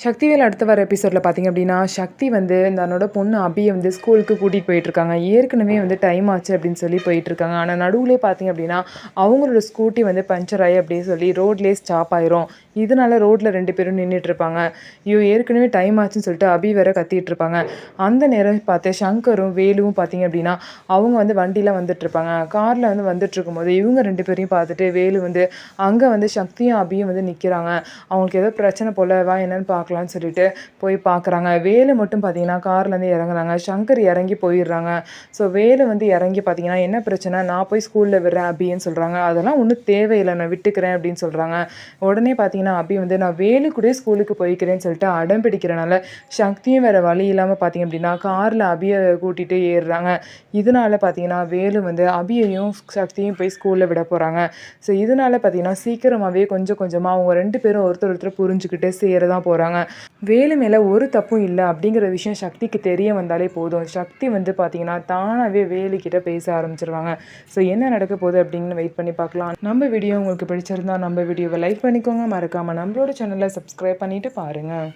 சக்திவேல் அடுத்து வர எபிசோடில் பார்த்தீங்க அப்படின்னா, சக்தி வந்து தன்னோட பொண்ணு அபியை வந்து ஸ்கூலுக்கு கூட்டிகிட்டு போயிட்டுருக்காங்க. ஏற்கனவே வந்து டைம் ஆச்சு அப்படின்னு சொல்லி போயிட்டுருக்காங்க. ஆனால் நடுவுலே பார்த்தீங்க அப்படின்னா, அவங்களோட ஸ்கூட்டி வந்து பஞ்சர் ஆகி அப்படின்னு சொல்லி ரோட்லேயே ஸ்டாப் ஆயிரும். இதனால ரோட்டில் 2 பேரும் நின்றுட்டுருப்பாங்க. ஐயோ ஏற்கனவே டைம் ஆச்சுன்னு சொல்லிட்டு அபி வேற கத்திட்டு இருப்பாங்க. அந்த நேரம் பார்த்து சங்கரும் வேலுவும் பார்த்தீங்க அப்படின்னா, அவங்க வந்து வண்டியில் வந்துட்டுருப்பாங்க. காரில் வந்து வந்துட்டுருக்கும்போது இவங்க 2 பேரையும் பார்த்துட்டு வேலு வந்து அங்கே வந்து சக்தியும் அபியும் வந்து நிற்கிறாங்க. அவங்களுக்கு ஏதோ பிரச்சனை போல, வா என்னன்னு பார்க்கலான்னு சொல்லிட்டு போய் பார்க்குறாங்க. வேலு மட்டும் பார்த்தீங்கன்னா கார்லேருந்து இறங்குறாங்க. சங்கர் இறங்கி போயிடுறாங்க. ஸோ வேலு வந்து இறங்கி பார்த்தீங்கன்னா, என்ன பிரச்சனை, நான் போய் ஸ்கூலில் விடுறேன் அபின்னு சொல்கிறாங்க. அதெல்லாம் ஒன்றும் தேவையில்லை, நான் விட்டுக்கிறேன் அப்படின்னு சொல்கிறாங்க. உடனே பார்த்தீங்கன்னா அபி வந்து நான் வேலு கூட ஸ்கூலுக்கு போய்க்கிறேன்னு சொல்லிட்டு அடம் பிடிக்கிறனால சக்தியும் வேறு வழி இல்லாமல் பார்த்தீங்க அப்படின்னா காரில் அபியை கூட்டிகிட்டு ஏறுறாங்க. இதனால பார்த்தீங்கன்னா வேலு வந்து அபியையும் சக்தியும் போய் ஸ்கூலில் விட போகிறாங்க. ஸோ இதனால பார்த்தீங்கன்னா சீக்கிரமாகவே கொஞ்சம் கொஞ்சமாக அவங்க 2 பேரும் ஒருத்தர் ஒருத்தர் புரிஞ்சுக்கிட்டு சேர தான் போகிறாங்க. வேலு மேலே ஒரு தப்பும் இல்லை அப்படிங்கிற விஷயம் சக்திக்கு தெரிய வந்தாலே போதும். சக்தி வந்து பார்த்தீங்கன்னா தானாகவே வேலுக்கிட்ட பேச ஆரம்பிச்சிருவாங்க. ஸோ என்ன நடக்க போகுது அப்படின்னு வெயிட் பண்ணி பார்க்கலாம். நம்ம வீடியோ உங்களுக்கு பிடிச்சிருந்தா நம்ம வீடியோவை லைக் பண்ணிக்கோங்க. மறக்காமல் நம்மளோட சேனலை சப்ஸ்கிரைப் பண்ணிவிட்டு பாருங்கள்.